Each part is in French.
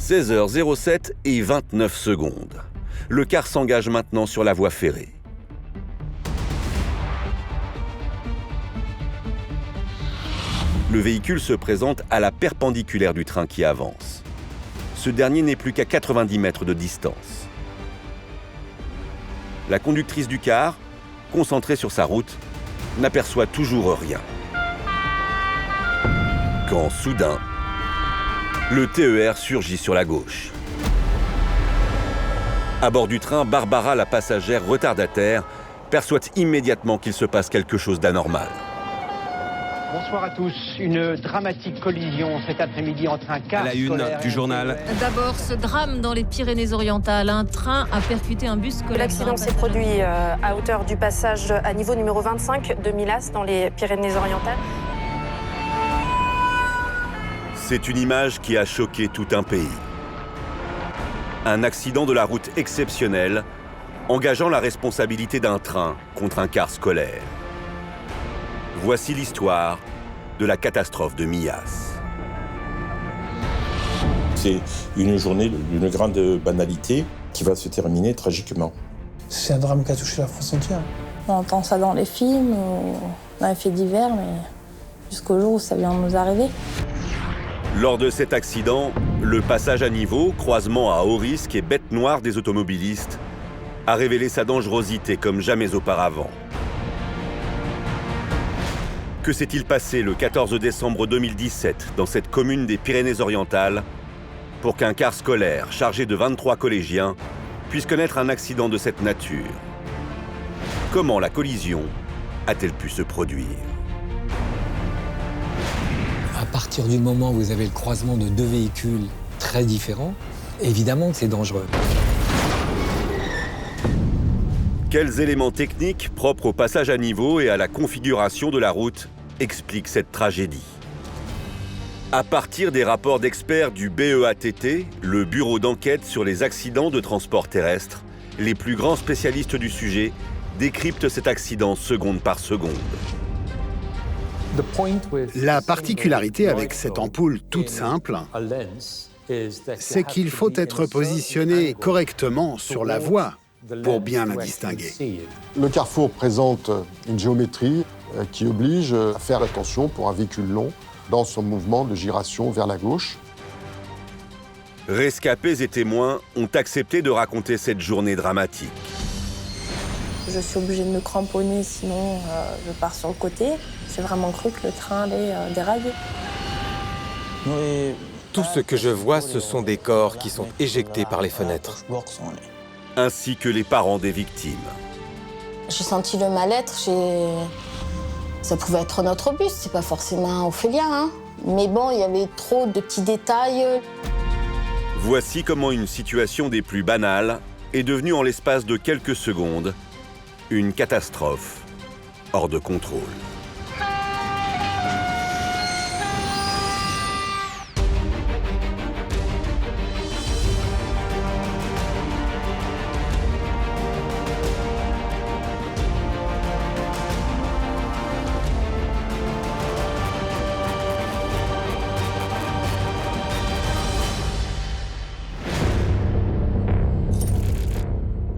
16h07 et 29 secondes. Le car s'engage maintenant sur la voie ferrée. Le véhicule se présente à la perpendiculaire du train qui avance. Ce dernier n'est plus qu'à 90 mètres de distance. La conductrice du car, concentrée sur sa route, n'aperçoit toujours rien. Quand soudain, le TER surgit sur la gauche. À bord du train, Barbara, la passagère retardataire, perçoit immédiatement qu'il se passe quelque chose d'anormal. Bonsoir à tous. Une dramatique collision cet après-midi entre un car à la une du journal. D'abord, ce drame dans les Pyrénées-Orientales. Un train a percuté un bus scolaire. L'accident s'est produit à hauteur du passage à niveau numéro 25 de Millas dans les Pyrénées-Orientales. C'est une image qui a choqué tout un pays. Un accident de la route exceptionnel, engageant la responsabilité d'un train contre un car scolaire. Voici l'histoire de la catastrophe de Millas. C'est une journée d'une grande banalité qui va se terminer tragiquement. C'est un drame qui a touché la France entière. On entend ça dans les films, dans les faits divers, mais jusqu'au jour où ça vient de nous arriver. Lors de cet accident, le passage à niveau, croisement à haut risque et bête noire des automobilistes, a révélé sa dangerosité comme jamais auparavant. Que s'est-il passé le 14 décembre 2017 dans cette commune des Pyrénées-Orientales pour qu'un car scolaire chargé de 23 collégiens puisse connaître un accident de cette nature? Comment la collision a-t-elle pu se produire? À partir du moment où vous avez le croisement de deux véhicules très différents, évidemment que c'est dangereux. Quels éléments techniques propres au passage à niveau et à la configuration de la route expliquent cette tragédie? À partir des rapports d'experts du BEATT, le Bureau d'enquête sur les accidents de transport terrestre, les plus grands spécialistes du sujet décryptent cet accident seconde par seconde. La particularité avec cette ampoule toute simple, c'est qu'il faut être positionné correctement sur la voie pour bien la distinguer. Le carrefour présente une géométrie qui oblige à faire attention pour un véhicule long dans son mouvement de giration vers la gauche. Rescapés et témoins ont accepté de raconter cette journée dramatique. Je suis obligée de me cramponner, sinon je pars sur le côté. J'ai vraiment cru que le train allait dérailler. Tout ce que je vois, ce sont des corps qui sont éjectés par les fenêtres. Ainsi que les parents des victimes. J'ai senti le mal-être, ça pouvait être notre bus, c'est pas forcément un Ophélia, hein. Mais bon, il y avait trop de petits détails. Voici comment une situation des plus banales est devenue en l'espace de quelques secondes une catastrophe hors de contrôle.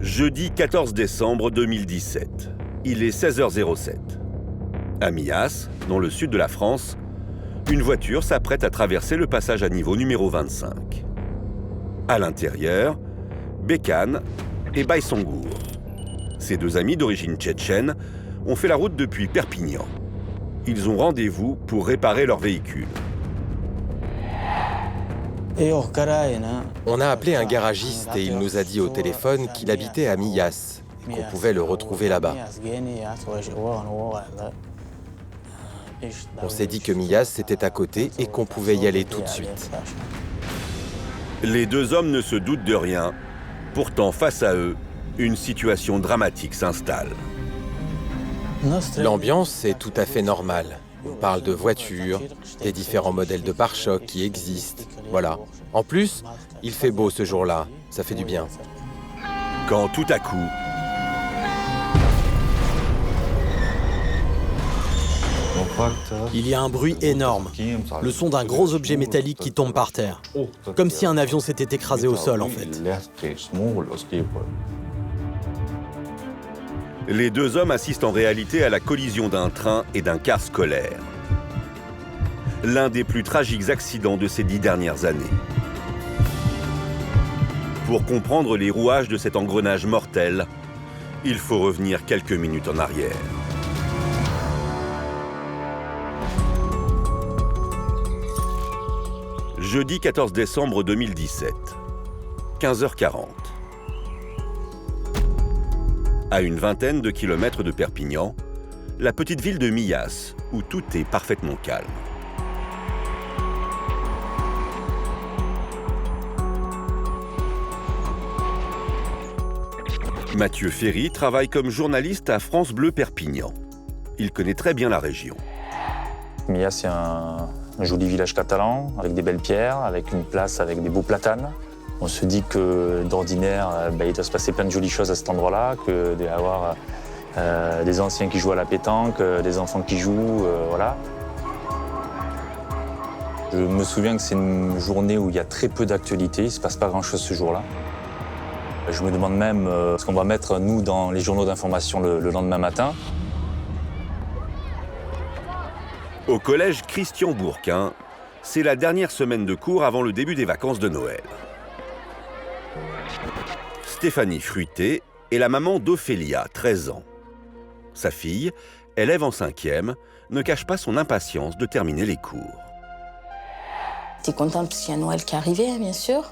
Jeudi 14 décembre 2017, il est 16h07. À Millas, dans le sud de la France, une voiture s'apprête à traverser le passage à niveau numéro 25. À l'intérieur, Bécane et Baïsangour. Ces deux amis d'origine tchétchène ont fait la route depuis Perpignan. Ils ont rendez-vous pour réparer leur véhicule. On a appelé un garagiste et il nous a dit au téléphone qu'il habitait à Millas, qu'on pouvait le retrouver là-bas. On s'est dit que Millas c'était à côté et qu'on pouvait y aller tout de suite. Les deux hommes ne se doutent de rien. Pourtant, face à eux, une situation dramatique s'installe. L'ambiance est tout à fait normale. On parle de voitures, des différents modèles de pare-chocs qui existent. Voilà. En plus, il fait beau ce jour-là. Ça fait du bien. Quand tout à coup... Donc Il y a un bruit énorme, le son d'un gros objet métallique qui tombe par terre, comme si un avion s'était écrasé au sol en fait. Les deux hommes assistent en réalité à la collision d'un train et d'un car scolaire. L'un des plus tragiques accidents de ces 10 dernières années. Pour comprendre les rouages de cet engrenage mortel, il faut revenir quelques minutes en arrière. Jeudi 14 décembre 2017, 15h40. À une vingtaine de kilomètres de Perpignan, la petite ville de Millas, où tout est parfaitement calme. Mathieu Ferry travaille comme journaliste à France Bleu Perpignan. Il connaît très bien la région. Millas, c'est un joli village catalan, avec des belles pierres, avec une place avec des beaux platanes. On se dit que d'ordinaire, il doit se passer plein de jolies choses à cet endroit-là, que d'y avoir des anciens qui jouent à la pétanque, des enfants qui jouent, voilà. Je me souviens que c'est une journée où il y a très peu d'actualité, il ne se passe pas grand-chose ce jour-là. Je me demande même ce qu'on va mettre, nous, dans les journaux d'information le lendemain matin. Au collège Christian Bourquin, c'est la dernière semaine de cours avant le début des vacances de Noël. Stéphanie Fruité est la maman d'Ophélia, 13 ans. Sa fille, élève en 5e, ne cache pas son impatience de terminer les cours. J'étais contente parce qu'il y a Noël qui arrivait, bien sûr.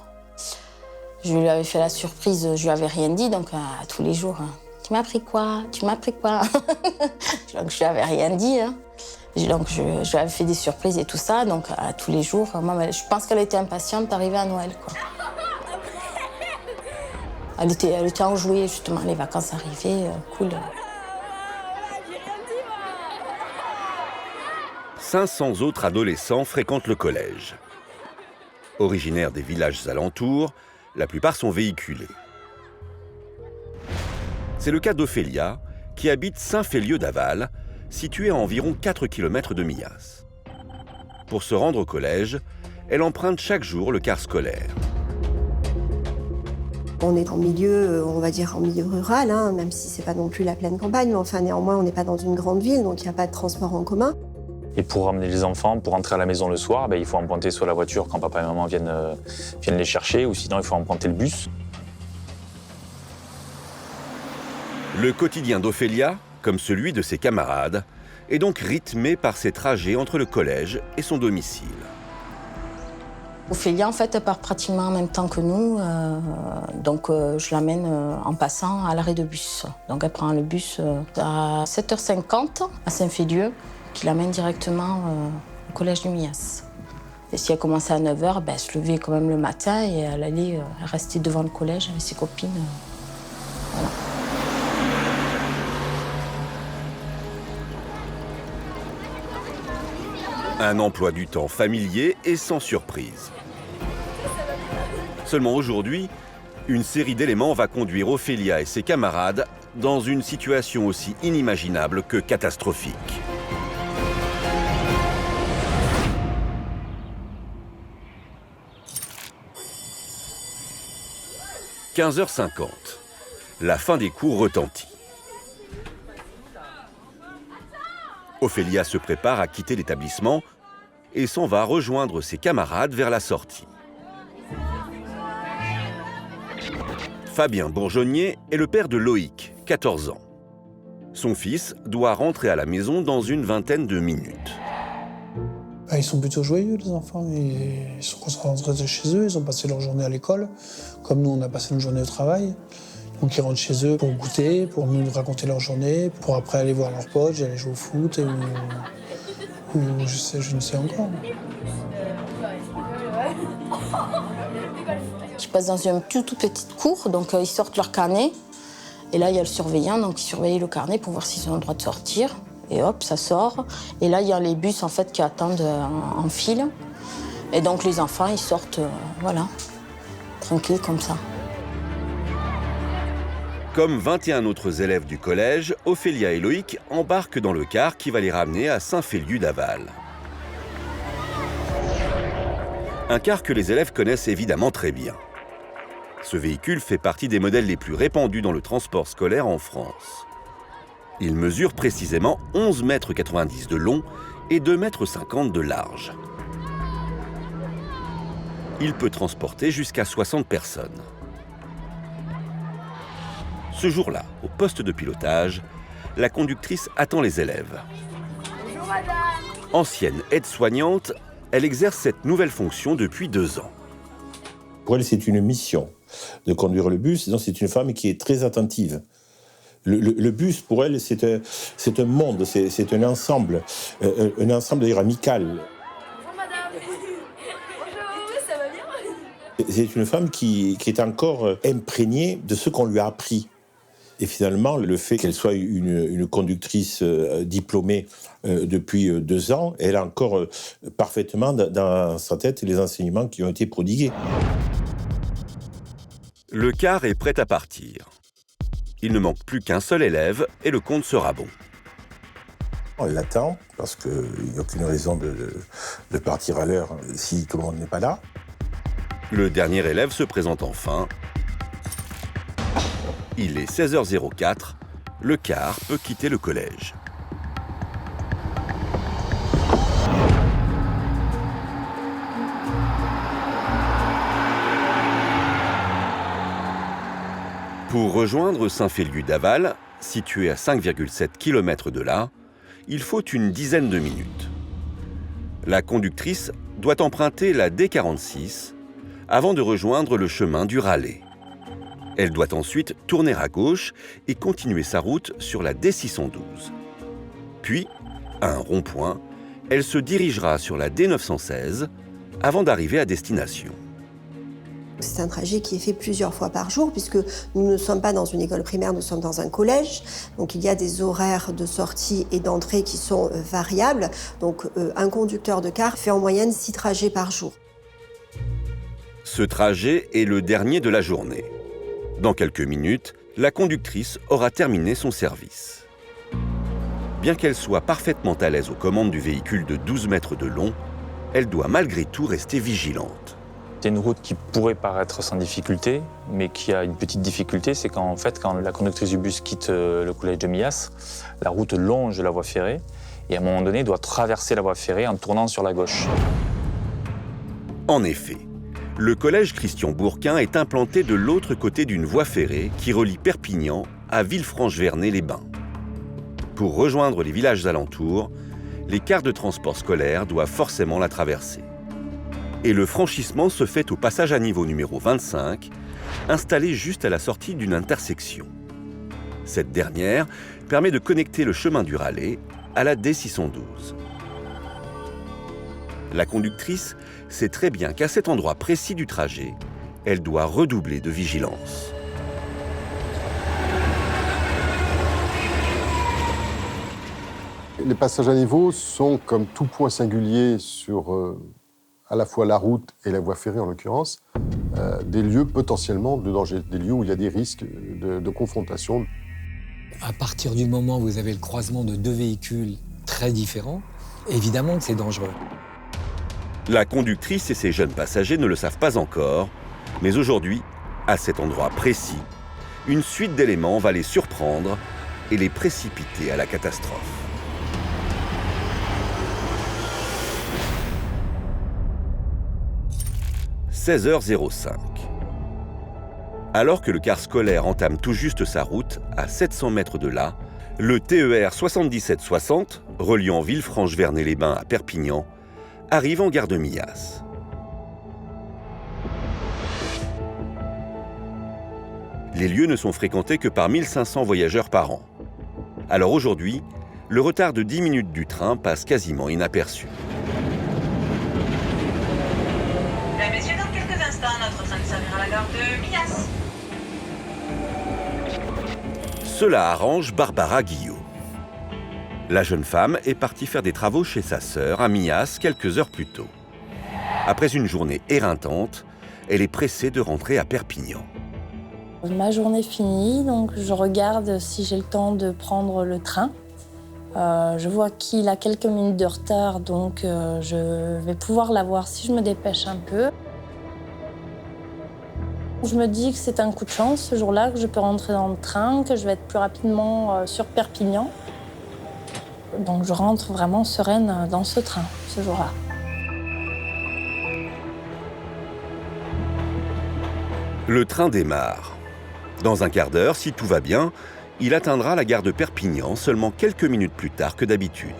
Je lui avais fait la surprise, je lui avais rien dit, donc tous les jours, tu m'as pris quoi? Tu m'as pris quoi? Donc je lui avais rien dit. Donc je lui avais fait des surprises et tout ça, donc tous les jours, moi, je pense qu'elle était impatiente d'arriver à Noël, quoi. Elle était enjouée, justement, les vacances arrivaient, cool. 500 autres adolescents fréquentent le collège. Originaires des villages alentours, la plupart sont véhiculés. C'est le cas d'Ophélia, qui habite Saint-Félieu-d'Aval, situé à environ 4 km de Millas. Pour se rendre au collège, elle emprunte chaque jour le car scolaire. On est en milieu, on va dire en milieu rural, même si c'est pas non plus la pleine campagne, mais enfin néanmoins on n'est pas dans une grande ville, donc il n'y a pas de transport en commun. Et pour ramener les enfants, pour rentrer à la maison le soir, il faut emprunter soit la voiture quand papa et maman viennent les chercher, ou sinon il faut emprunter le bus. Le quotidien d'Ophélia, comme celui de ses camarades, est donc rythmé par ses trajets entre le collège et son domicile. Ophélia, en fait, elle part pratiquement en même temps que nous, donc je l'amène en passant à l'arrêt de bus. Donc elle prend le bus à 7h50 à Saint-Félieu, qui l'amène directement au collège de Millas. Et si elle commençait à 9h, elle se levait quand même le matin et elle allait rester devant le collège avec ses copines. Voilà. Un emploi du temps familier et sans surprise. Seulement aujourd'hui, une série d'éléments va conduire Ophélia et ses camarades dans une situation aussi inimaginable que catastrophique. « 15h50. La fin des cours retentit. Ophélia se prépare à quitter l'établissement et s'en va rejoindre ses camarades vers la sortie. Fabien Bourgeonnier est le père de Loïc, 14 ans. Son fils doit rentrer à la maison dans une vingtaine de minutes. Ils sont plutôt joyeux, les enfants. Ils sont concentrés chez eux, ils ont passé leur journée à l'école, comme nous, on a passé notre journée au travail. Donc ils rentrent chez eux pour goûter, pour nous raconter leur journée, pour après aller voir leurs potes, aller jouer au foot, ou je ne sais encore. Je passe dans une toute petite cour, donc ils sortent leur carnet. Et là, il y a le surveillant, donc il surveille le carnet pour voir s'ils ont le droit de sortir. Et hop, ça sort. Et là, il y a les bus en fait qui attendent en file. Et donc les enfants, ils sortent, voilà, tranquilles comme ça. Comme 21 autres élèves du collège, Ophélia et Loïc embarquent dans le car qui va les ramener à Saint-Féliu-d'Aval. Un car que les élèves connaissent évidemment très bien. Ce véhicule fait partie des modèles les plus répandus dans le transport scolaire en France. Il mesure précisément 11,90 m de long et 2,50 m de large. Il peut transporter jusqu'à 60 personnes. Ce jour-là, au poste de pilotage, la conductrice attend les élèves. Bonjour madame. Ancienne aide-soignante, elle exerce cette nouvelle fonction depuis 2 ans. Pour elle, c'est une mission de conduire le bus. Donc, c'est une femme qui est très attentive. Le bus, pour elle, c'est un monde, c'est un ensemble d'ailleurs amical. Bonjour madame. Bonjour, ça va bien? C'est une femme qui est encore imprégnée de ce qu'on lui a appris. Et finalement, le fait qu'elle soit une conductrice diplômée depuis 2 ans, elle a encore parfaitement dans sa tête les enseignements qui ont été prodigués. Le car est prêt à partir. Il ne manque plus qu'un seul élève et le compte sera bon. Elle l'attend parce qu'il n'y a aucune raison de partir à l'heure si tout le monde n'est pas là. Le dernier élève se présente enfin. Il est 16h04. Le car peut quitter le collège. Pour rejoindre Saint-Féliu-d'Aval, situé à 5,7 km de là, il faut une dizaine de minutes. La conductrice doit emprunter la D46 avant de rejoindre le chemin du Rallet. Elle doit ensuite tourner à gauche et continuer sa route sur la D612. Puis, à un rond-point, elle se dirigera sur la D916 avant d'arriver à destination. C'est un trajet qui est fait plusieurs fois par jour, puisque nous ne sommes pas dans une école primaire, nous sommes dans un collège. Donc il y a des horaires de sortie et d'entrée qui sont variables. Donc un conducteur de car fait en moyenne 6 trajets par jour. Ce trajet est le dernier de la journée. Dans quelques minutes, la conductrice aura terminé son service. Bien qu'elle soit parfaitement à l'aise aux commandes du véhicule de 12 mètres de long, elle doit malgré tout rester vigilante. C'est une route qui pourrait paraître sans difficulté, mais qui a une petite difficulté, c'est qu'en fait, quand la conductrice du bus quitte le collège de Millas, la route longe la voie ferrée et à un moment donné doit traverser la voie ferrée en tournant sur la gauche. En effet, le collège Christian-Bourquin est implanté de l'autre côté d'une voie ferrée qui relie Perpignan à Villefranche-Vernay-les-Bains. Pour rejoindre les villages alentours, les cars de transport scolaire doivent forcément la traverser. Et le franchissement se fait au passage à niveau numéro 25, installé juste à la sortie d'une intersection. Cette dernière permet de connecter le chemin du Rallet à la D612. La conductrice sait très bien qu'à cet endroit précis du trajet, elle doit redoubler de vigilance. Les passages à niveau sont, comme tout point singulier sur à la fois la route et la voie ferrée en l'occurrence, des lieux potentiellement de danger, des lieux où il y a des risques de confrontation. À partir du moment où vous avez le croisement de 2 véhicules très différents, évidemment que c'est dangereux. La conductrice et ses jeunes passagers ne le savent pas encore, mais aujourd'hui, à cet endroit précis, une suite d'éléments va les surprendre et les précipiter à la catastrophe. « 16h05. Alors que le car scolaire entame tout juste sa route, à 700 mètres de là, le TER 7760, reliant Villefranche-Vernay-les-Bains à Perpignan, arrive en gare de Millas. Les lieux ne sont fréquentés que par 1500 voyageurs par an. Alors aujourd'hui, le retard de 10 minutes du train passe quasiment inaperçu. Mesdames, Messieurs, dans quelques instants, notre train servira à la gare de Millas. Cela arrange Barbara Guillot. La jeune femme est partie faire des travaux chez sa sœur à Millas quelques heures plus tôt. Après une journée éreintante, elle est pressée de rentrer à Perpignan. Ma journée finie, donc je regarde si j'ai le temps de prendre le train. Je vois qu'il a quelques minutes de retard, donc je vais pouvoir l'avoir si je me dépêche un peu. Je me dis que c'est un coup de chance ce jour-là, que je peux rentrer dans le train, que je vais être plus rapidement sur Perpignan. Donc je rentre vraiment sereine dans ce train, ce jour-là. Le train démarre. Dans un quart d'heure, si tout va bien, il atteindra la gare de Perpignan seulement quelques minutes plus tard que d'habitude.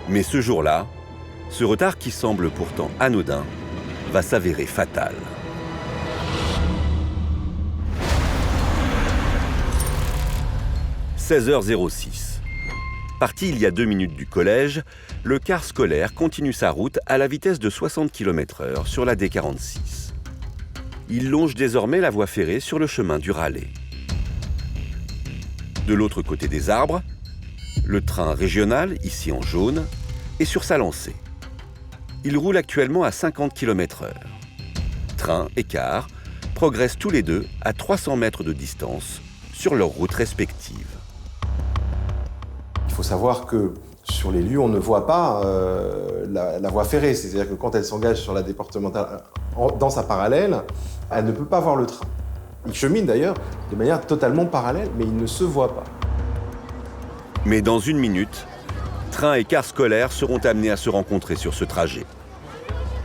Mais ce jour-là, ce retard qui semble pourtant anodin va s'avérer fatal. « 16h06. Parti il y a 2 minutes du collège, le car scolaire continue sa route à la vitesse de 60 km/h sur la D46. Il longe désormais la voie ferrée sur le chemin du Ralais. De l'autre côté des arbres, le train régional, ici en jaune, est sur sa lancée. Il roule actuellement à 50 km/h. Train et car progressent tous les deux à 300 mètres de distance sur leurs routes respectives. Il faut savoir que sur les lieux, on ne voit pas la voie ferrée. C'est-à-dire que quand elle s'engage sur la départementale dans sa parallèle, elle ne peut pas voir le train. Il chemine d'ailleurs de manière totalement parallèle, mais il ne se voit pas. Mais dans 1 minute, train et car scolaire seront amenés à se rencontrer sur ce trajet.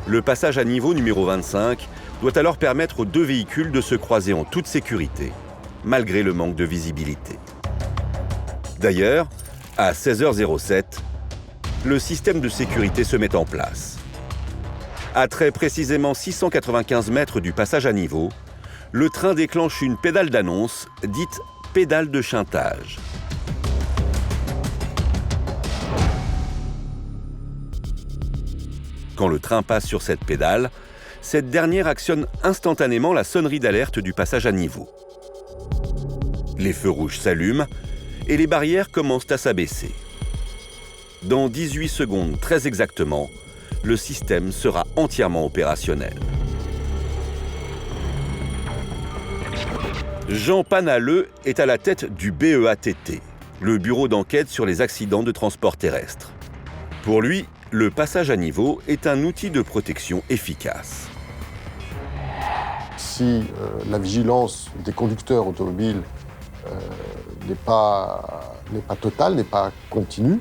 Le passage à niveau numéro 25 doit alors permettre aux 2 véhicules de se croiser en toute sécurité, malgré le manque de visibilité. D'ailleurs, à 16h07, le système de sécurité se met en place. À très précisément 695 mètres du passage à niveau, le train déclenche une pédale d'annonce, dite pédale de chuintage. Quand le train passe sur cette pédale, cette dernière actionne instantanément la sonnerie d'alerte du passage à niveau. Les feux rouges s'allument et les barrières commencent à s'abaisser. Dans 18 secondes très exactement, le système sera entièrement opérationnel. Jean Panaleux est à la tête du BEATT, le bureau d'enquête sur les accidents de transport terrestre. Pour lui, le passage à niveau est un outil de protection efficace. Si la vigilance des conducteurs automobiles n'est pas totale, n'est pas continue,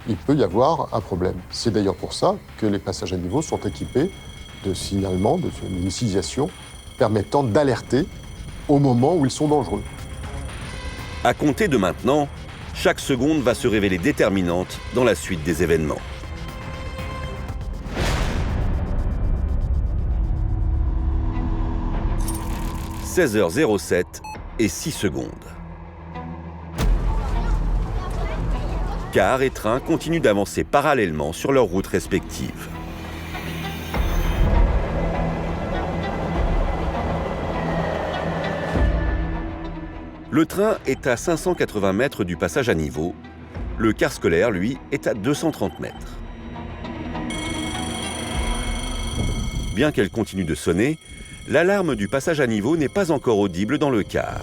il peut y avoir un problème. C'est d'ailleurs pour ça que les passages à niveau sont équipés de signalements, d'une signalisation permettant d'alerter au moment où ils sont dangereux. À compter de maintenant, chaque seconde va se révéler déterminante dans la suite des événements. « 16h07 et 6 secondes. Car et train continuent d'avancer parallèlement sur leurs routes respectives. Le train est à 580 mètres du passage à niveau. Le car scolaire, lui, est à 230 mètres. Bien qu'elle continue de sonner, l'alarme du passage à niveau n'est pas encore audible dans le car.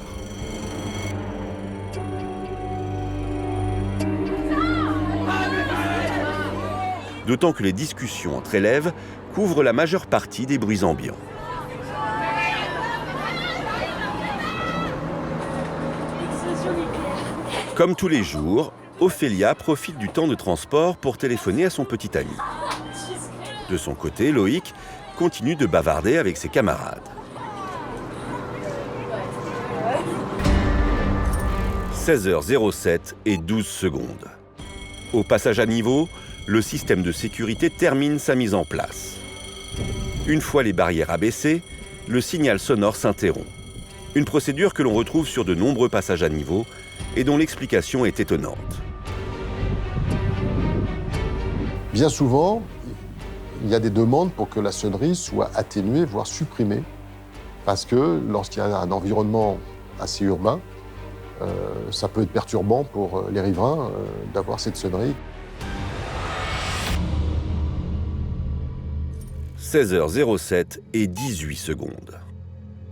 D'autant que les discussions entre élèves couvrent la majeure partie des bruits ambiants. Comme tous les jours, Ophélia profite du temps de transport pour téléphoner à son petit ami. De son côté, Loïc continue de bavarder avec ses camarades. 16h07 et 12 secondes. Au passage à niveau, le système de sécurité termine sa mise en place. Une fois les barrières abaissées, le signal sonore s'interrompt. Une procédure que l'on retrouve sur de nombreux passages à niveau et dont l'explication est étonnante. Bien souvent, il y a des demandes pour que la sonnerie soit atténuée, voire supprimée, parce que lorsqu'il y a un environnement assez urbain, ça peut être perturbant pour les riverains d'avoir cette sonnerie. 16h07 et 18 secondes.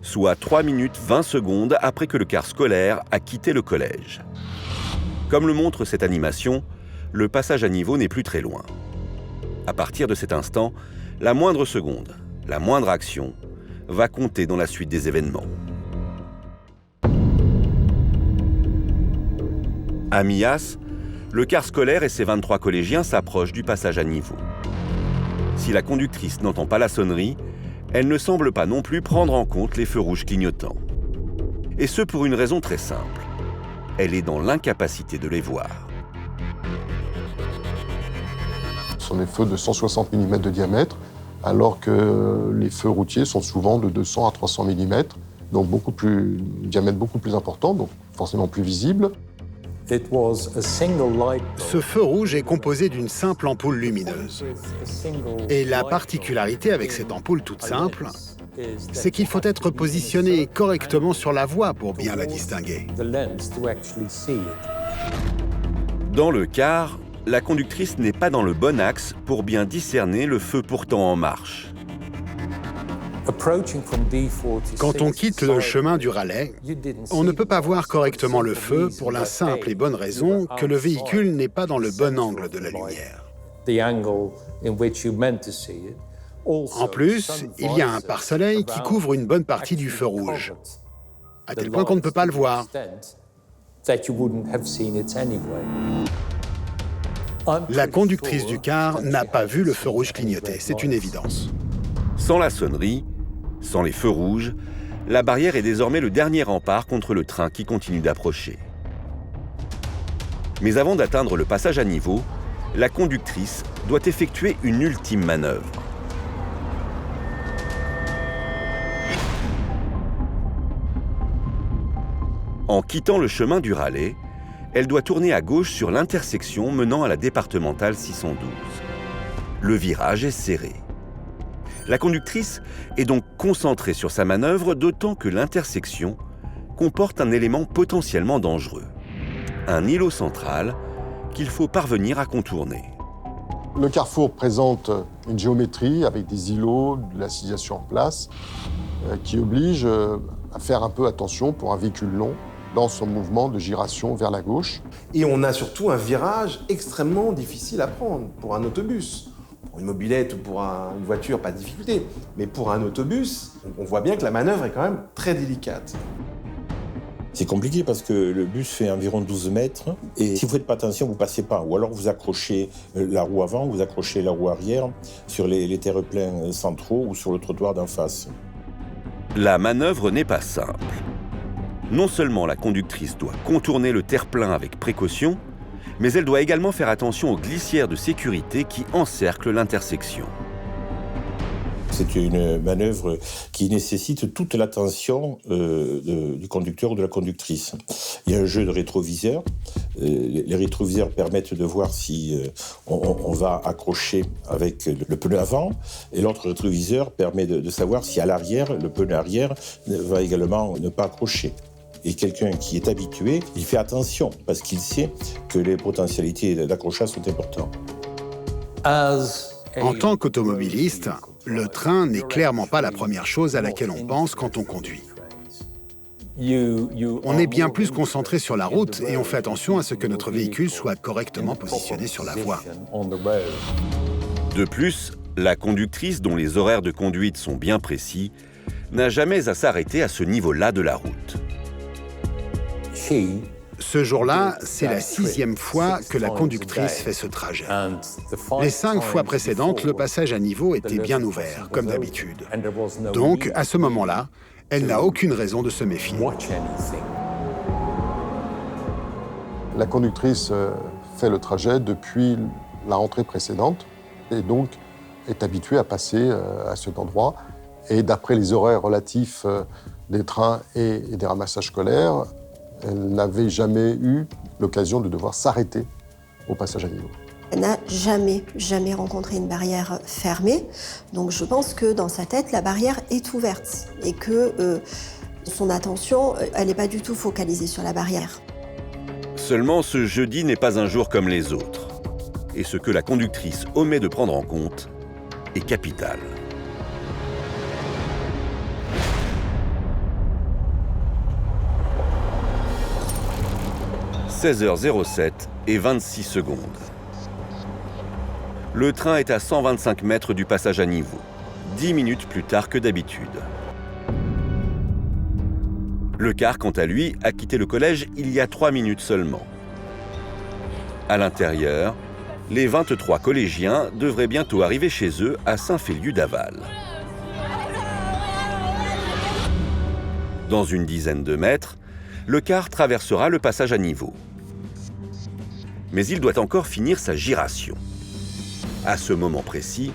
soit 3 minutes 20 secondes après que le car scolaire a quitté le collège. Comme le montre cette animation, le passage à niveau n'est plus très loin. À partir de cet instant, la moindre seconde, la moindre action, va compter dans la suite des événements. À Millas, le car scolaire et ses 23 collégiens s'approchent du passage à niveau. Si la conductrice n'entend pas la sonnerie, elle ne semble pas non plus prendre en compte les feux rouges clignotants. Et ce pour une raison très simple. Elle est dans l'incapacité de les voir. Ce sont des feux de 160 mm de diamètre, alors que les feux routiers sont souvent de 200 à 300 mm, donc diamètre beaucoup plus important, donc forcément plus visible. Ce feu rouge est composé d'une simple ampoule lumineuse. Et la particularité avec cette ampoule toute simple, c'est qu'il faut être positionné correctement sur la voie pour bien la distinguer. Dans le car, la conductrice n'est pas dans le bon axe pour bien discerner le feu pourtant en marche. Quand on quitte le chemin du Rallye, on ne peut pas voir correctement le feu pour la simple et bonne raison que le véhicule n'est pas dans le bon angle de la lumière. En plus, il y a un pare-soleil qui couvre une bonne partie du feu rouge, à tel point qu'on ne peut pas le voir. La conductrice du car n'a pas vu le feu rouge clignoter, c'est une évidence. Sans la sonnerie, sans les feux rouges, la barrière est désormais le dernier rempart contre le train qui continue d'approcher. Mais avant d'atteindre le passage à niveau, la conductrice doit effectuer une ultime manœuvre. En quittant le chemin du Rallye, elle doit tourner à gauche sur l'intersection menant à la départementale 612. Le virage est serré. La conductrice est donc concentrée sur sa manœuvre, d'autant que l'intersection comporte un élément potentiellement dangereux. Un îlot central qu'il faut parvenir à contourner. Le carrefour présente une géométrie avec des îlots, de la signalisation en place, qui oblige à faire un peu attention pour un véhicule long dans son mouvement de giration vers la gauche. Et on a surtout un virage extrêmement difficile à prendre pour un autobus. Pour une mobilette ou pour une voiture, pas de difficulté. Mais pour un autobus, on voit bien que la manœuvre est quand même très délicate. C'est compliqué parce que le bus fait environ 12 mètres et si vous ne faites pas attention, vous ne passez pas. Ou alors vous accrochez la roue avant, vous accrochez la roue arrière sur les terre-pleins centraux ou sur le trottoir d'en face. La manœuvre n'est pas simple. Non seulement la conductrice doit contourner le terre-plein avec précaution, mais elle doit également faire attention aux glissières de sécurité qui encerclent l'intersection. C'est une manœuvre qui nécessite toute l'attention du conducteur ou de la conductrice. Il y a un jeu de rétroviseurs. Les rétroviseurs permettent de voir si on va accrocher avec le pneu avant. Et l'autre rétroviseur permet de savoir si à l'arrière, le pneu arrière va également ne pas accrocher. Et quelqu'un qui est habitué, il fait attention parce qu'il sait que les potentialités d'accrochage sont importantes. En tant qu'automobiliste, le train n'est clairement pas la première chose à laquelle on pense quand on conduit. On est bien plus concentré sur la route et on fait attention à ce que notre véhicule soit correctement positionné sur la voie. De plus, la conductrice, dont les horaires de conduite sont bien précis, n'a jamais à s'arrêter à ce niveau-là de la route. Ce jour-là, c'est la 6e fois que la conductrice fait ce trajet. Les 5 fois précédentes, le passage à niveau était bien ouvert, comme d'habitude. Donc, à ce moment-là, elle n'a aucune raison de se méfier. La conductrice fait le trajet depuis la rentrée précédente et donc est habituée à passer à cet endroit. Et d'après les horaires relatifs des trains et des ramassages scolaires, elle n'avait jamais eu l'occasion de devoir s'arrêter au passage à niveau. Elle n'a jamais rencontré une barrière fermée. Donc je pense que dans sa tête, la barrière est ouverte et que son attention, elle n'est pas du tout focalisée sur la barrière. Seulement, ce jeudi n'est pas un jour comme les autres. Et ce que la conductrice omet de prendre en compte est capital. 16h07 et 26 secondes. Le train est à 125 mètres du passage à niveau, 10 minutes plus tard que d'habitude. Le car, quant à lui, a quitté le collège il y a 3 minutes seulement. À l'intérieur, les 23 collégiens devraient bientôt arriver chez eux à Saint-Féliu-d'Aval. Dans une dizaine de mètres, le car traversera le passage à niveau. Mais il doit encore finir sa giration. À ce moment précis,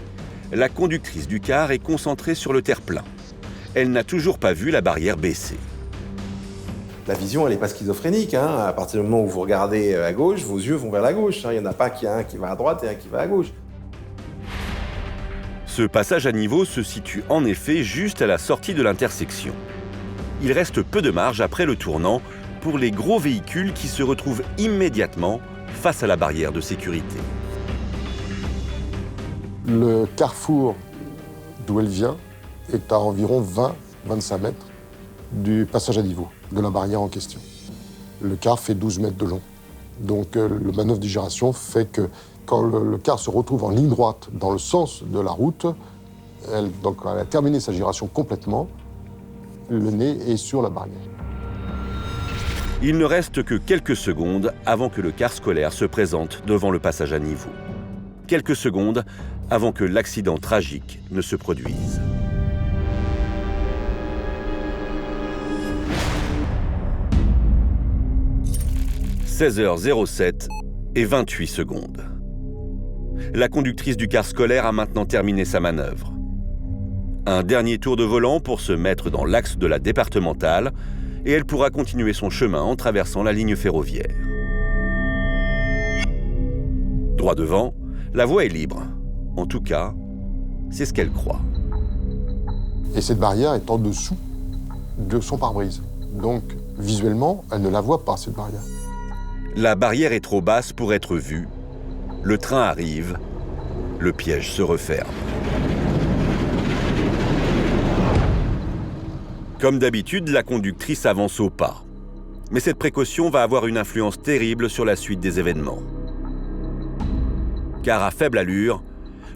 la conductrice du car est concentrée sur le terre-plein. Elle n'a toujours pas vu la barrière baisser. La vision, elle n'est pas schizophrénique. À partir du moment où vous regardez à gauche, vos yeux vont vers la gauche. Il n'y en a pas qu'il y a un qui va à droite et un qui va à gauche. Ce passage à niveau se situe en effet juste à la sortie de l'intersection. Il reste peu de marge après le tournant pour les gros véhicules qui se retrouvent immédiatement face à la barrière de sécurité. Le carrefour d'où elle vient est à environ 20-25 mètres du passage à niveau, de la barrière en question. Le car fait 12 mètres de long. Donc le manœuvre de giration fait que quand le car se retrouve en ligne droite dans le sens de la route, elle a terminé sa giration complètement, le nez est sur la barrière. Il ne reste que quelques secondes avant que le car scolaire se présente devant le passage à niveau. Quelques secondes avant que l'accident tragique ne se produise. « 16h07 et 28 secondes. La conductrice du car scolaire a maintenant terminé sa manœuvre. Un dernier tour de volant pour se mettre dans l'axe de la départementale et elle pourra continuer son chemin en traversant la ligne ferroviaire. Droit devant, la voie est libre. En tout cas, c'est ce qu'elle croit. Et cette barrière est en dessous de son pare-brise. Donc, visuellement, elle ne la voit pas, cette barrière. La barrière est trop basse pour être vue. Le train arrive. Le piège se referme. Comme d'habitude, la conductrice avance au pas. Mais cette précaution va avoir une influence terrible sur la suite des événements. Car à faible allure,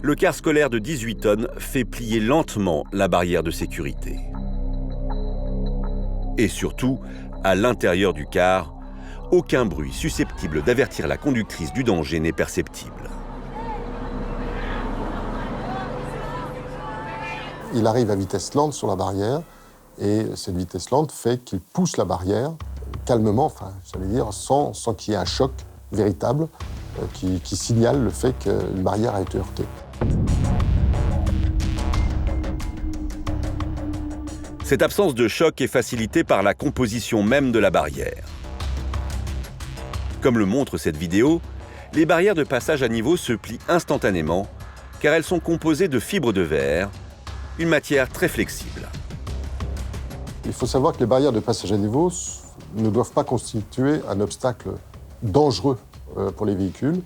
le car scolaire de 18 tonnes fait plier lentement la barrière de sécurité. Et surtout, à l'intérieur du car, aucun bruit susceptible d'avertir la conductrice du danger n'est perceptible. Il arrive à vitesse lente sur la barrière, et cette vitesse lente fait qu'il pousse la barrière calmement, enfin, j'allais dire, sans qu'il y ait un choc véritable qui signale le fait qu'une barrière a été heurtée. Cette absence de choc est facilitée par la composition même de la barrière. Comme le montre cette vidéo, les barrières de passage à niveau se plient instantanément car elles sont composées de fibres de verre, une matière très flexible. Il faut savoir que les barrières de passage à niveau ne doivent pas constituer un obstacle dangereux pour les véhicules.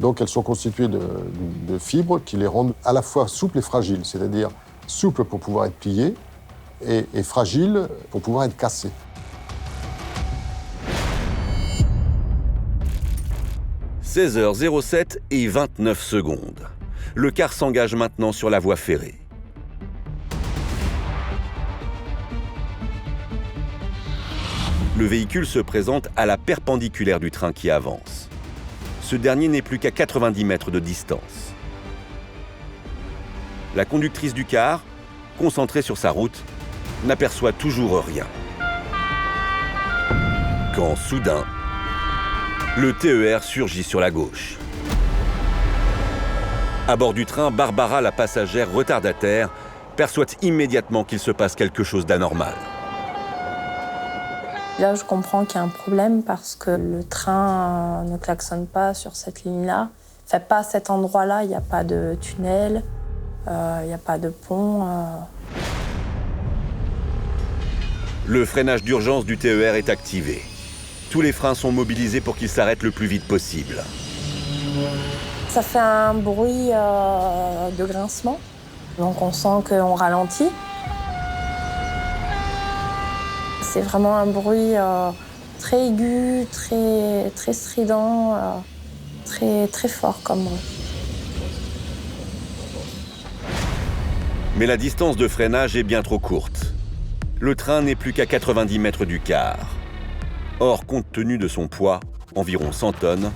Donc elles sont constituées de fibres qui les rendent à la fois souples et fragiles, c'est-à-dire souples pour pouvoir être pliées et fragiles pour pouvoir être cassées. « 16h07 et 29 secondes. Le car s'engage maintenant sur la voie ferrée. Le véhicule se présente à la perpendiculaire du train qui avance. Ce dernier n'est plus qu'à 90 mètres de distance. La conductrice du car, concentrée sur sa route, n'aperçoit toujours rien. Quand soudain, le TER surgit sur la gauche. À bord du train, Barbara, la passagère retardataire, perçoit immédiatement qu'il se passe quelque chose d'anormal. Là, je comprends qu'il y a un problème parce que le train ne klaxonne pas sur cette ligne-là. Enfin, pas à cet endroit-là, il n'y a pas de tunnel, il n'y a pas de pont. Le freinage d'urgence du TER est activé. Tous les freins sont mobilisés pour qu'il s'arrête le plus vite possible. Ça fait un bruit de grincement, donc on sent qu'on ralentit. C'est vraiment un bruit très aigu, très strident, très fort comme bruit. Mais la distance de freinage est bien trop courte. Le train n'est plus qu'à 90 mètres du quart. Or, compte tenu de son poids, environ 100 tonnes,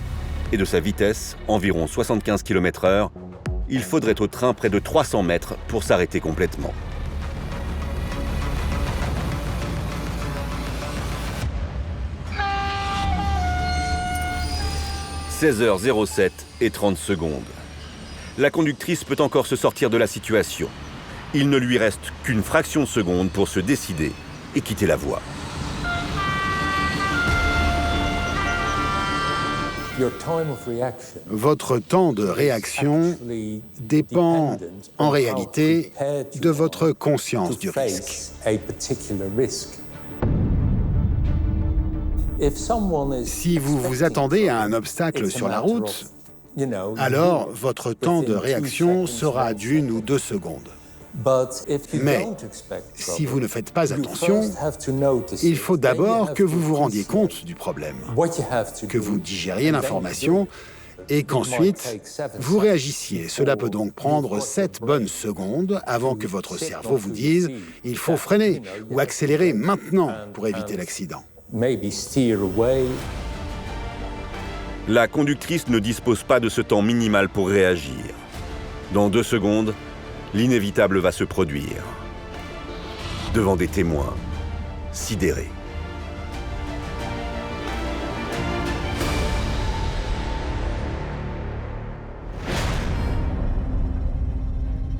et de sa vitesse, environ 75 km/h, il faudrait au train près de 300 mètres pour s'arrêter complètement. « 16h07 et 30 secondes. La conductrice peut encore se sortir de la situation. Il ne lui reste qu'une fraction de seconde pour se décider et quitter la voie. Votre temps de réaction dépend en réalité de votre conscience du risque. Si vous vous attendez à un obstacle sur la route, alors votre temps de réaction sera d'1 ou 2 secondes. Mais si vous ne faites pas attention, il faut d'abord que vous vous rendiez compte du problème, que vous digériez l'information et qu'ensuite vous réagissiez. Cela peut donc prendre 7 bonnes secondes avant que votre cerveau vous dise « il faut freiner » ou accélérer maintenant pour éviter l'accident. La conductrice ne dispose pas de ce temps minimal pour réagir. Dans 2 secondes, l'inévitable va se produire. Devant des témoins sidérés.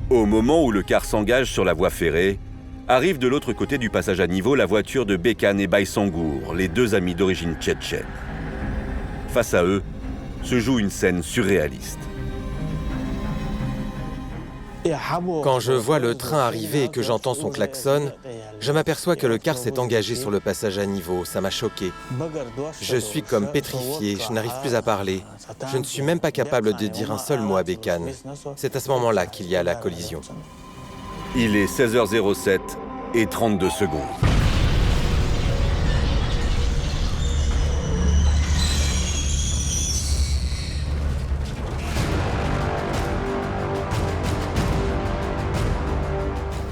Au moment où le car s'engage sur la voie ferrée, arrive de l'autre côté du passage à niveau la voiture de Bekan et Baysangour, les 2 amis d'origine tchétchène. Face à eux, se joue une scène surréaliste. Quand je vois le train arriver et que j'entends son klaxon, je m'aperçois que le car s'est engagé sur le passage à niveau. Ça m'a choqué. Je suis comme pétrifié, je n'arrive plus à parler. Je ne suis même pas capable de dire un seul mot à Bekan. C'est à ce moment-là qu'il y a la collision. Il est 16h07 et 32 secondes.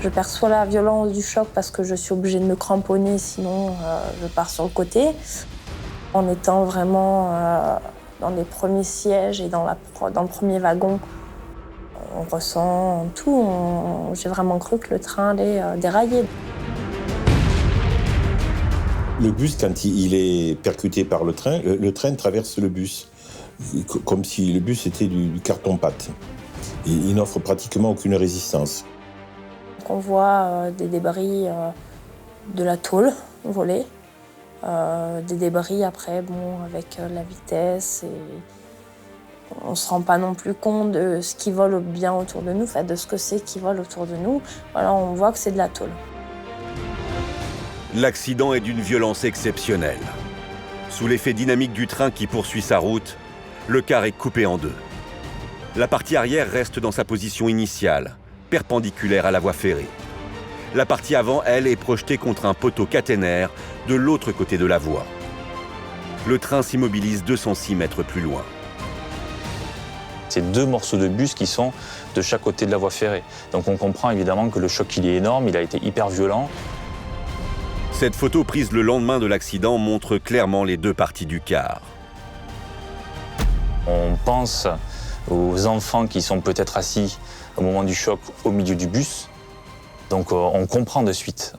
Je perçois la violence du choc parce que je suis obligée de me cramponner, sinon je pars sur le côté. En étant vraiment dans les premiers sièges et dans le premier wagon, on ressent tout. J'ai vraiment cru que le train allait dérailler. Le bus, quand il est percuté par le train traverse le bus, comme si le bus était du carton-pâte. Il n'offre pratiquement aucune résistance. On voit des débris de la tôle volée, des débris après, avec la vitesse. Et on ne se rend pas non plus compte de ce qui vole bien autour de nous, de ce que c'est qui vole autour de nous. Voilà, on voit que c'est de la tôle. L'accident est d'une violence exceptionnelle. Sous l'effet dynamique du train qui poursuit sa route, le car est coupé en 2. La partie arrière reste dans sa position initiale, perpendiculaire à la voie ferrée. La partie avant, elle, est projetée contre un poteau caténaire de l'autre côté de la voie. Le train s'immobilise 206 mètres plus loin. C'est 2 morceaux de bus qui sont de chaque côté de la voie ferrée. Donc on comprend évidemment que le choc il est énorme, il a été hyper violent. Cette photo prise le lendemain de l'accident montre clairement les 2 parties du car. On pense aux enfants qui sont peut-être assis au moment du choc au milieu du bus. Donc on comprend de suite.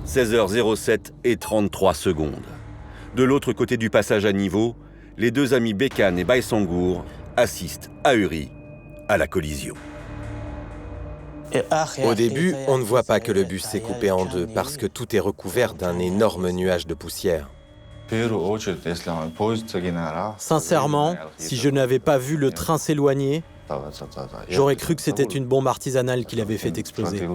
16h07 et 33 secondes. De l'autre côté du passage à niveau, les 2 amis Bekan et Baysangour assistent ahuris à la collision. Au début, on ne voit pas que le bus s'est coupé en 2 parce que tout est recouvert d'un énorme nuage de poussière. Sincèrement, si je n'avais pas vu le train s'éloigner, j'aurais cru que c'était une bombe artisanale qui l'avait fait exploser.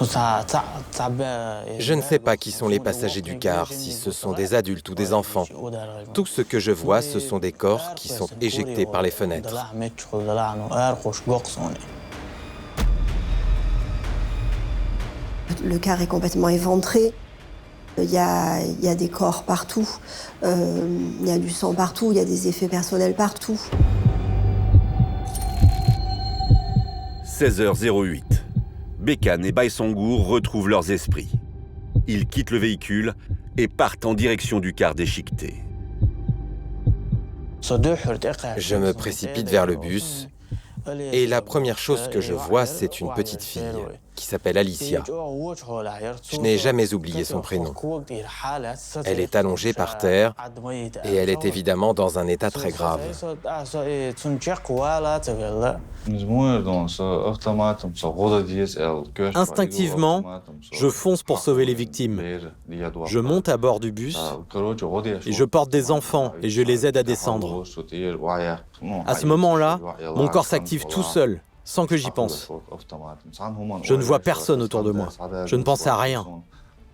Je ne sais pas qui sont les passagers du car, si ce sont des adultes ou des enfants. Tout ce que je vois, ce sont des corps qui sont éjectés par les fenêtres. Le car est complètement éventré. Il y a des corps partout. Il y a du sang partout. Il y a des effets personnels partout. 16h08. Bekan et Baïsangour retrouvent leurs esprits. Ils quittent le véhicule et partent en direction du car déchiqueté. Je me précipite vers le bus et la première chose que je vois, c'est une petite fille qui s'appelle Alicia. Je n'ai jamais oublié son prénom. Elle est allongée par terre et elle est évidemment dans un état très grave. Instinctivement, je fonce pour sauver les victimes. Je monte à bord du bus et je porte des enfants et je les aide à descendre. À ce moment-là, mon corps s'active tout seul, sans que j'y pense. Je ne vois personne autour de moi. Je ne pense à rien.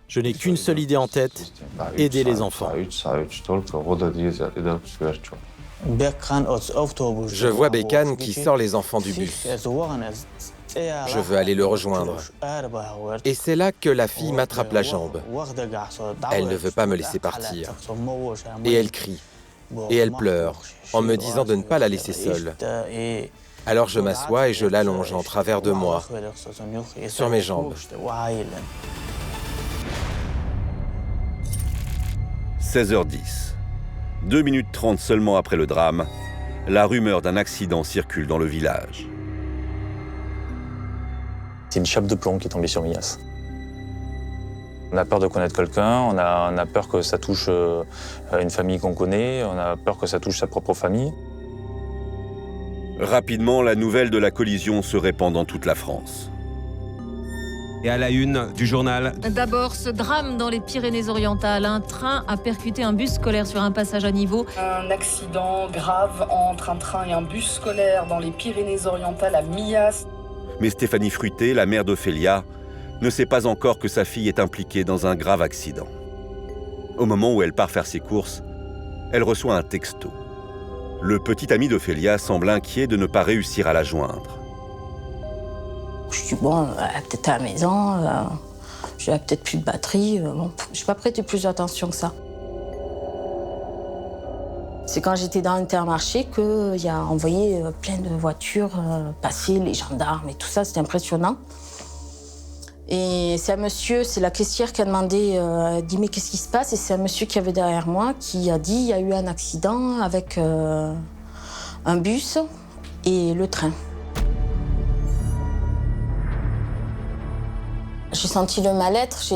Je n'ai qu'une seule idée en tête, aider les enfants. Je vois Bekan qui sort les enfants du bus. Je veux aller le rejoindre. Et c'est là que la fille m'attrape la jambe. Elle ne veut pas me laisser partir. Et elle crie. Et elle pleure, en me disant de ne pas la laisser seule. Alors je m'assois et je l'allonge en travers de moi, sur mes jambes. 16h10. 2 minutes 30 seulement après le drame, la rumeur d'un accident circule dans le village. C'est une chape de plomb qui est tombée sur Mias. On a peur de connaître quelqu'un, on a peur que ça touche une famille qu'on connaît, on a peur que ça touche sa propre famille. Rapidement, la nouvelle de la collision se répand dans toute la France. Et à la une du journal. D'abord, ce drame dans les Pyrénées-Orientales. Un train a percuté un bus scolaire sur un passage à niveau. Un accident grave entre un train et un bus scolaire dans les Pyrénées-Orientales à Millas. Mais Stéphanie Fruté, la mère d'Ophélia, ne sait pas encore que sa fille est impliquée dans un grave accident. Au moment où elle part faire ses courses, elle reçoit un texto. Le petit ami d'Ophélia semble inquiet de ne pas réussir à la joindre. Je dis bon, elle est peut-être à la maison, j'ai peut-être plus de batterie. Bon, je n'ai pas prêté plus d'attention que ça. C'est quand j'étais dans Intermarché qu'il y a envoyé plein de voitures passer, les gendarmes et tout ça, c'était impressionnant. Et c'est un monsieur, c'est la caissière qui a demandé, elle dit mais qu'est-ce qui se passe? Et c'est un monsieur qui avait derrière moi qui a dit il y a eu un accident avec un bus et le train. J'ai senti le mal-être,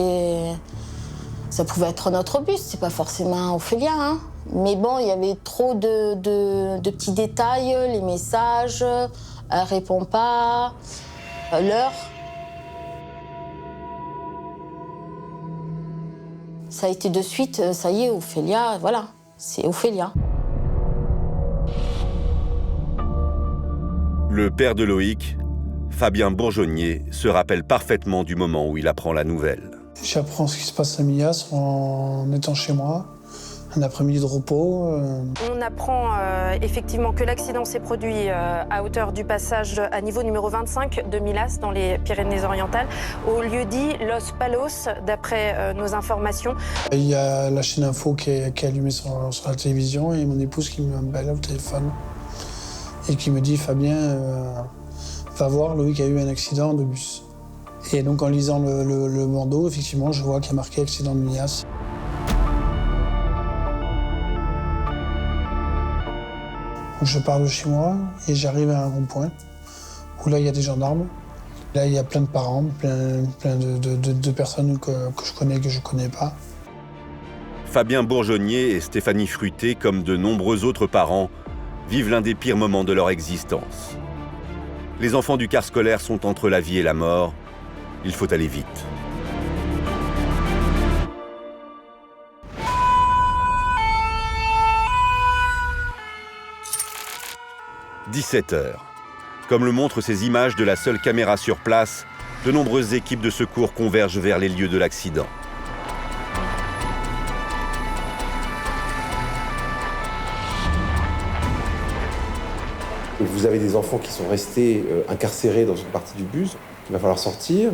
ça pouvait être notre bus, c'est pas forcément Ophélia, hein. Mais bon, il y avait trop de petits détails, les messages, elle répond pas, l'heure. Ça a été de suite, ça y est, Ophélia, voilà, c'est Ophélia. Le père de Loïc, Fabien Bourgeonnier, se rappelle parfaitement du moment où il apprend la nouvelle. J'apprends ce qui se passe à Millas en étant chez moi, un après-midi de repos. On apprend effectivement que l'accident s'est produit à hauteur du passage à niveau numéro 25 de Millas, dans les Pyrénées-Orientales, au lieu-dit Los Palos, d'après nos informations. Il y a la chaîne info qui est allumée sur la télévision et mon épouse qui m'appelle au téléphone et qui me dit « Fabien, va voir, Loïc a eu un accident de bus ». Et donc en lisant le bandeau, effectivement, je vois qu'il y a marqué « accident de Millas ». Je pars de chez moi et j'arrive à un rond-point où là, il y a des gendarmes. Là, il y a plein de parents, plein de personnes que je connais et que je ne connais pas. Fabien Bourgeonnier et Stéphanie Fruté, comme de nombreux autres parents, vivent l'un des pires moments de leur existence. Les enfants du car scolaire sont entre la vie et la mort. Il faut aller vite. « 17h. Comme le montrent ces images de la seule caméra sur place, de nombreuses équipes de secours convergent vers les lieux de l'accident. Vous avez des enfants qui sont restés incarcérés dans une partie du bus, qu'il va falloir sortir.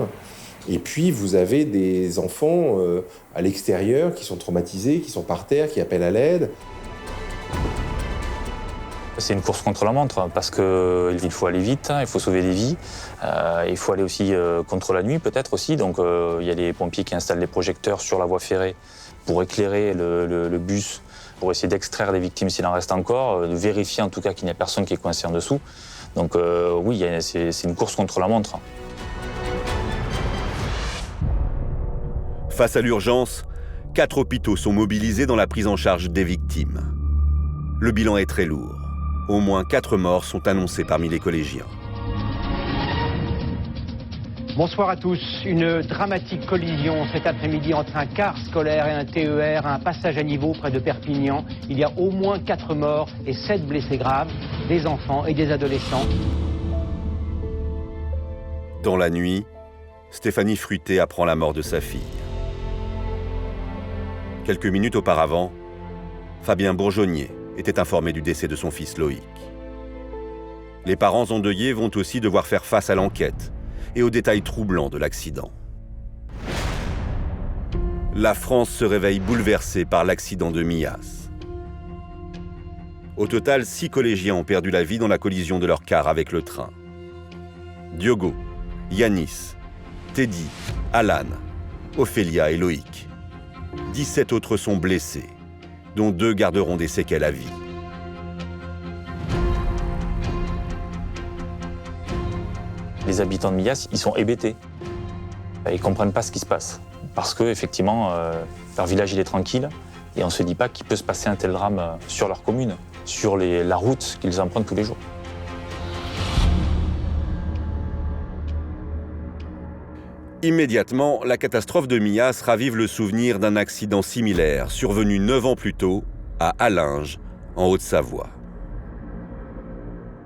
Et puis, vous avez des enfants à l'extérieur qui sont traumatisés, qui sont par terre, qui appellent à l'aide. C'est une course contre la montre parce qu'il faut aller vite, il faut sauver des vies. Il faut aller aussi contre la nuit peut-être aussi. Donc il y a les pompiers qui installent des projecteurs sur la voie ferrée pour éclairer le bus, pour essayer d'extraire les victimes s'il en reste encore, de vérifier en tout cas qu'il n'y a personne qui est coincé en dessous. Donc oui, c'est une course contre la montre. Face à l'urgence, 4 hôpitaux sont mobilisés dans la prise en charge des victimes. Le bilan est très lourd. Au moins 4 morts sont annoncés parmi les collégiens. Bonsoir à tous. Une dramatique collision cet après-midi entre un car scolaire et un TER à un passage à niveau près de Perpignan. Il y a au moins 4 morts et 7 blessés graves, des enfants et des adolescents. Dans la nuit, Stéphanie Fruté apprend la mort de sa fille. Quelques minutes auparavant, Fabien Bourgeonnier était informé du décès de son fils Loïc. Les parents endeuillés vont aussi devoir faire face à l'enquête et aux détails troublants de l'accident. La France se réveille bouleversée par l'accident de Millas. Au total, 6 collégiens ont perdu la vie dans la collision de leur car avec le train. Diogo, Yanis, Teddy, Alan, Ophélia et Loïc. 17 autres sont blessés, dont 2 garderont des séquelles à vie. Les habitants de Millas, ils sont hébétés. Ils ne comprennent pas ce qui se passe. Parce qu'effectivement, leur village, il est tranquille. Et on ne se dit pas qu'il peut se passer un tel drame sur leur commune, sur la route qu'ils empruntent tous les jours. Immédiatement, la catastrophe de Millas ravive le souvenir d'un accident similaire survenu 9 ans plus tôt à Allinges, en Haute-Savoie.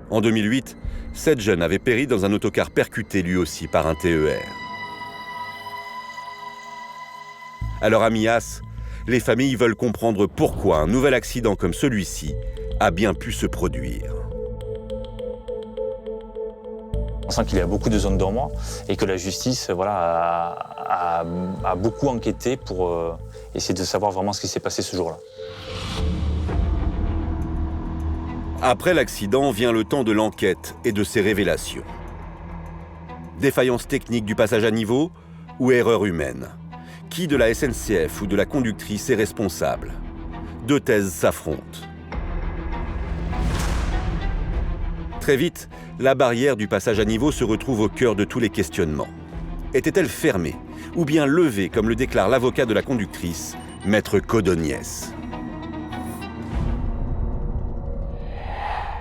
En 2008, 7 jeunes avaient péri dans un autocar percuté lui aussi par un TER. Alors à Millas, les familles veulent comprendre pourquoi un nouvel accident comme celui-ci a bien pu se produire. On sent qu'il y a beaucoup de zones d'ombre et que la justice a beaucoup enquêté pour essayer de savoir vraiment ce qui s'est passé ce jour-là. Après l'accident vient le temps de l'enquête et de ses révélations. Défaillance technique du passage à niveau ou erreur humaine? Qui de la SNCF ou de la conductrice est responsable? 2 thèses s'affrontent. Très vite, la barrière du passage à niveau se retrouve au cœur de tous les questionnements. Était-elle fermée ou bien levée, comme le déclare l'avocat de la conductrice, Maître Codoniès?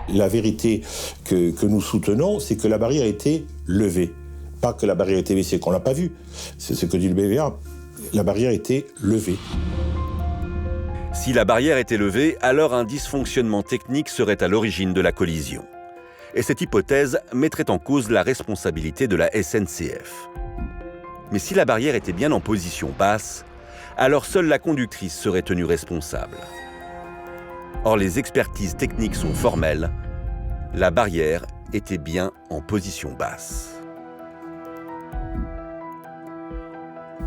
La vérité que nous soutenons, c'est que la barrière a été levée. Pas que la barrière a été baissée, qu'on ne l'a pas vu. C'est ce que dit le BVA. La barrière a été levée. Si la barrière était levée, alors un dysfonctionnement technique serait à l'origine de la collision. Et cette hypothèse mettrait en cause la responsabilité de la SNCF. Mais si la barrière était bien en position basse, alors seule la conductrice serait tenue responsable. Or, les expertises techniques sont formelles. La barrière était bien en position basse.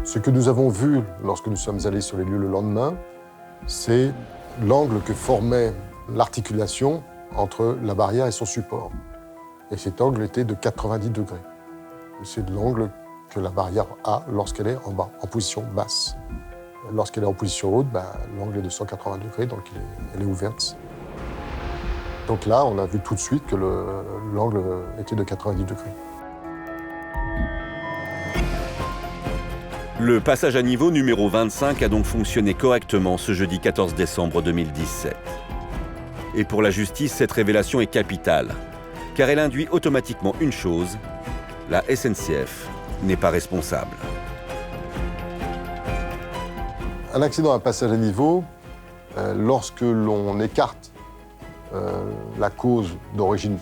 Ce que nous avons vu lorsque nous sommes allés sur les lieux le lendemain, c'est l'angle que formait l'articulation entre la barrière et son support. Et cet angle était de 90 degrés. C'est l'angle que la barrière a lorsqu'elle est en bas, en position basse. Lorsqu'elle est en position haute, l'angle est de 180 degrés, donc elle est ouverte. Donc là, on a vu tout de suite que l'angle était de 90 degrés. Le passage à niveau numéro 25 a donc fonctionné correctement ce jeudi 14 décembre 2017. Et pour la justice, cette révélation est capitale, car elle induit automatiquement une chose, la SNCF n'est pas responsable. Un accident à passage à niveau, lorsque l'on écarte la cause d'origine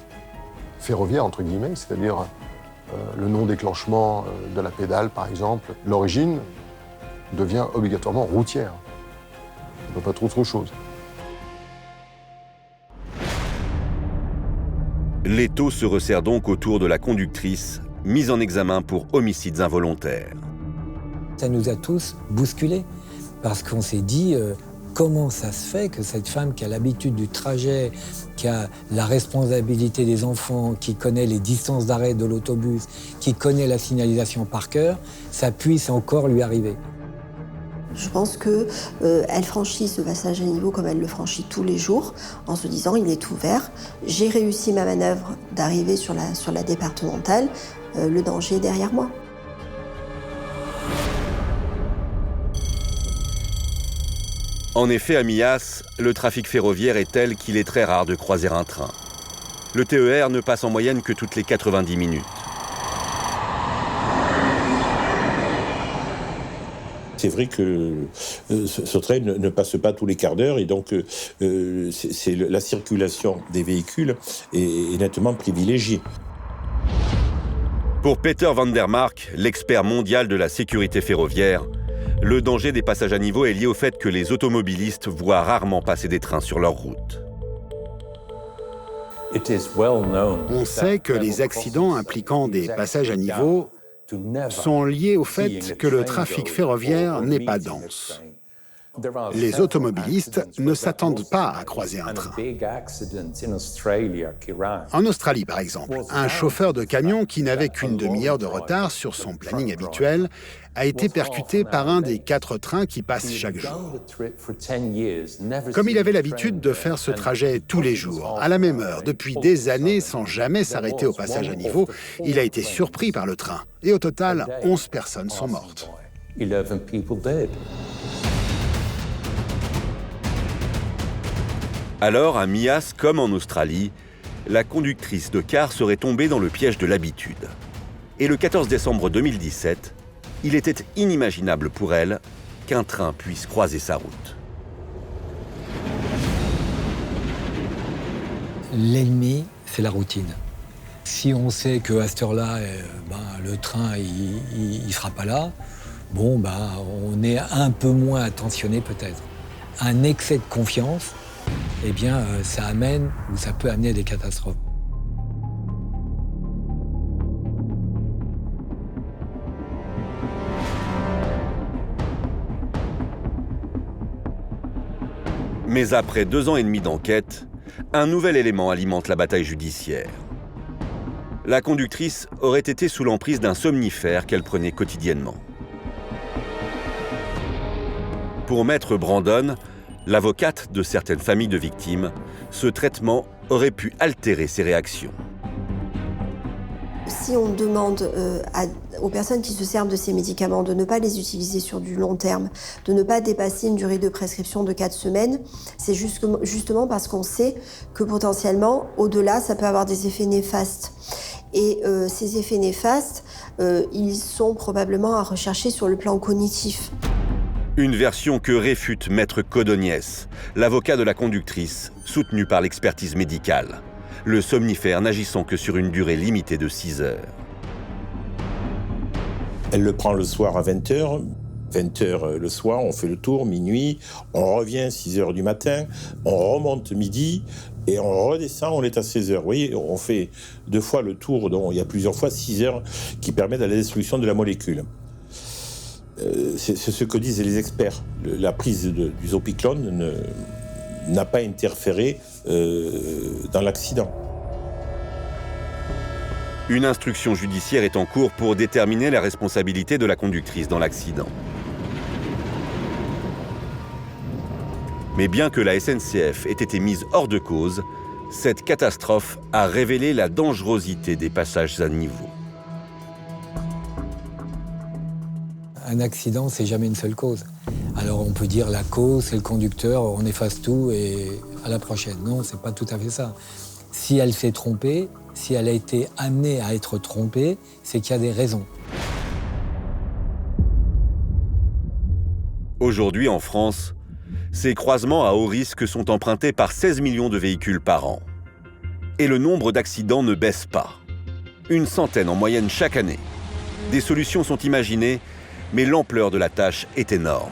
ferroviaire, entre guillemets, c'est-à-dire le non-déclenchement de la pédale, par exemple, l'origine devient obligatoirement routière. On ne peut pas trouver autre chose. L'étau se resserre donc autour de la conductrice, mise en examen pour homicides involontaires. Ça nous a tous bousculés, parce qu'on s'est dit comment ça se fait que cette femme qui a l'habitude du trajet, qui a la responsabilité des enfants, qui connaît les distances d'arrêt de l'autobus, qui connaît la signalisation par cœur, ça puisse encore lui arriver. Je pense qu'elle franchit ce passage à niveau comme elle le franchit tous les jours, en se disant il est ouvert, j'ai réussi ma manœuvre d'arriver sur la départementale, le danger est derrière moi. En effet, à Millas, le trafic ferroviaire est tel qu'il est très rare de croiser un train. Le TER ne passe en moyenne que toutes les 90 minutes. C'est vrai que ce train ne passe pas tous les quarts d'heure et donc la circulation des véhicules est nettement privilégiée. Pour Peter van der Mark, l'expert mondial de la sécurité ferroviaire, le danger des passages à niveau est lié au fait que les automobilistes voient rarement passer des trains sur leur route. On sait que les accidents impliquant des passages à niveau sont liés au fait que le trafic ferroviaire n'est pas dense. Les automobilistes ne s'attendent pas à croiser un train. En Australie, par exemple, un chauffeur de camion qui n'avait qu'une demi-heure de retard sur son planning habituel a été percuté par un des 4 trains qui passent chaque jour. Comme il avait l'habitude de faire ce trajet tous les jours, à la même heure, depuis des années, sans jamais s'arrêter au passage à niveau, il a été surpris par le train. Et au total, 11 personnes sont mortes. Alors, à Millas comme en Australie, la conductrice de car serait tombée dans le piège de l'habitude. Et le 14 décembre 2017, il était inimaginable pour elle qu'un train puisse croiser sa route. L'ennemi, c'est la routine. Si on sait qu'à cette heure-là, le train, il sera pas là, on est un peu moins attentionné peut-être. Un excès de confiance, ça amène ou ça peut amener à des catastrophes. Mais après 2 ans et demi d'enquête, un nouvel élément alimente la bataille judiciaire. La conductrice aurait été sous l'emprise d'un somnifère qu'elle prenait quotidiennement. Pour Maître Brandon, l'avocate de certaines familles de victimes, ce traitement aurait pu altérer ses réactions. Si on demande aux personnes qui se servent de ces médicaments de ne pas les utiliser sur du long terme, de ne pas dépasser une durée de prescription de 4 semaines, c'est justement parce qu'on sait que potentiellement, au-delà, ça peut avoir des effets néfastes. Et ces effets néfastes, ils sont probablement à rechercher sur le plan cognitif. Une version que réfute Maître Codognes, l'avocat de la conductrice, soutenu par l'expertise médicale. Le somnifère n'agissant que sur une durée limitée de 6 heures. Elle le prend le soir à 20h. 20h le soir, on fait le tour, minuit, on revient 6h du matin, on remonte midi et on redescend, on est à 16h. Vous voyez, on fait 2 fois le tour, donc il y a plusieurs fois 6 heures qui permettent la destruction de la molécule. C'est ce que disent les experts. La prise du zopiclone n'a pas interféré dans l'accident. Une instruction judiciaire est en cours pour déterminer la responsabilité de la conductrice dans l'accident. Mais bien que la SNCF ait été mise hors de cause, cette catastrophe a révélé la dangerosité des passages à niveau. Un accident, c'est jamais une seule cause. Alors on peut dire la cause, c'est le conducteur, on efface tout et à la prochaine. Non, c'est pas tout à fait ça. Si elle s'est trompée, si elle a été amenée à être trompée, c'est qu'il y a des raisons. Aujourd'hui en France, ces croisements à haut risque sont empruntés par 16 millions de véhicules par an. Et le nombre d'accidents ne baisse pas. Une centaine en moyenne chaque année. Des solutions sont imaginées, mais l'ampleur de la tâche est énorme.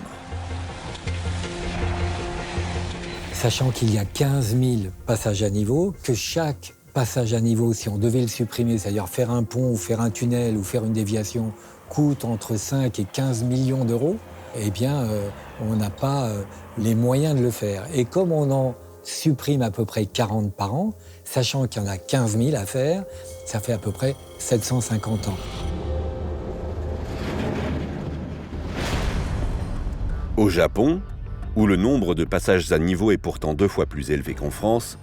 Sachant qu'il y a 15 000 passages à niveau, que chaque passage à niveau, si on devait le supprimer, c'est-à-dire faire un pont ou faire un tunnel ou faire une déviation, coûte entre 5 et 15 millions d'euros, eh bien, on n'a pas les moyens de le faire. Et comme on en supprime à peu près 40 par an, sachant qu'il y en a 15 000 à faire, ça fait à peu près 750 ans. Au Japon, où le nombre de passages à niveau est pourtant 2 fois plus élevé qu'en France,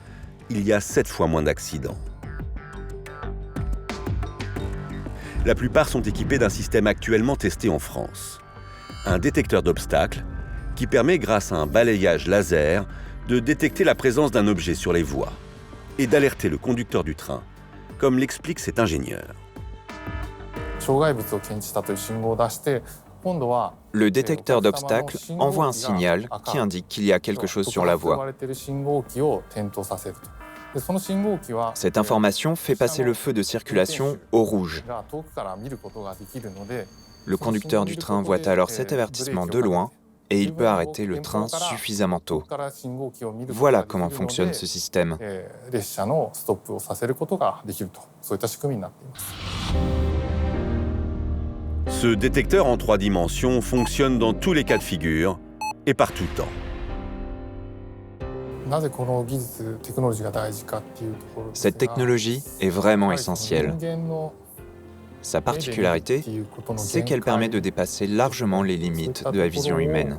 il y a 7 fois moins d'accidents. La plupart sont équipés d'un système actuellement testé en France. Un détecteur d'obstacles qui permet, grâce à un balayage laser, de détecter la présence d'un objet sur les voies et d'alerter le conducteur du train, comme l'explique cet ingénieur. Le détecteur d'obstacles envoie un signal qui indique qu'il y a quelque chose sur la voie. Cette information fait passer le feu de circulation au rouge. Le conducteur du train voit alors cet avertissement de loin et il peut arrêter le train suffisamment tôt. Voilà comment fonctionne ce système. Ce détecteur en 3 dimensions fonctionne dans tous les cas de figure et par tout temps. Cette technologie est vraiment essentielle. Sa particularité, c'est qu'elle permet de dépasser largement les limites de la vision humaine.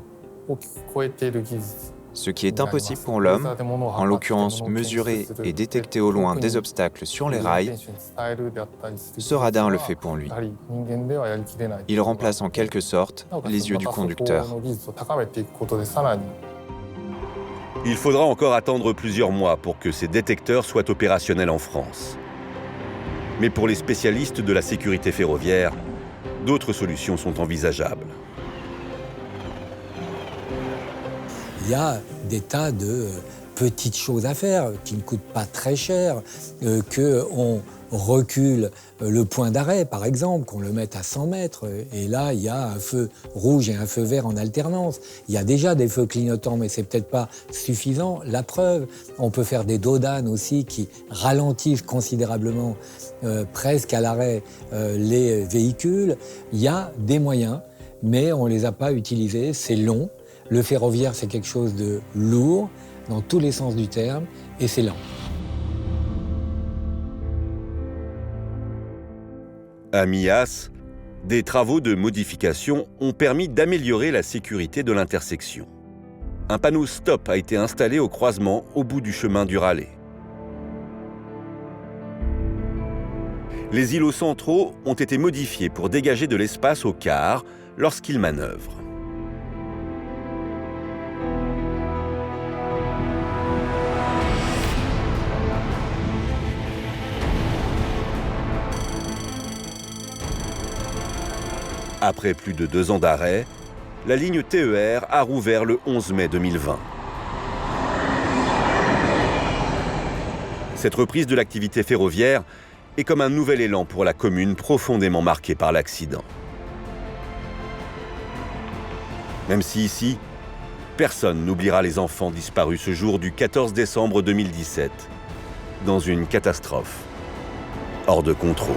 Ce qui est impossible pour l'homme, en l'occurrence mesurer et détecter au loin des obstacles sur les rails, ce radar le fait pour lui. Il remplace en quelque sorte les yeux du conducteur. Il faudra encore attendre plusieurs mois pour que ces détecteurs soient opérationnels en France. Mais pour les spécialistes de la sécurité ferroviaire, d'autres solutions sont envisageables. Il y a des tas de petites choses à faire qui ne coûtent pas très cher, qu'on recule le point d'arrêt, par exemple, qu'on le mette à 100 mètres. Et là, il y a un feu rouge et un feu vert en alternance. Il y a déjà des feux clignotants, mais c'est peut-être pas suffisant. La preuve, on peut faire des dos d'âne aussi qui ralentissent considérablement, presque à l'arrêt, les véhicules. Il y a des moyens, mais on ne les a pas utilisés. C'est long. Le ferroviaire, c'est quelque chose de lourd, dans tous les sens du terme, et c'est lent. À Millas, des travaux de modification ont permis d'améliorer la sécurité de l'intersection. Un panneau stop a été installé au croisement au bout du chemin du Rallye. Les îlots centraux ont été modifiés pour dégager de l'espace aux cars lorsqu'ils manœuvrent. Après plus de 2 ans d'arrêt, la ligne TER a rouvert le 11 mai 2020. Cette reprise de l'activité ferroviaire est comme un nouvel élan pour la commune profondément marquée par l'accident. Même si ici, personne n'oubliera les enfants disparus ce jour du 14 décembre 2017, dans une catastrophe hors de contrôle.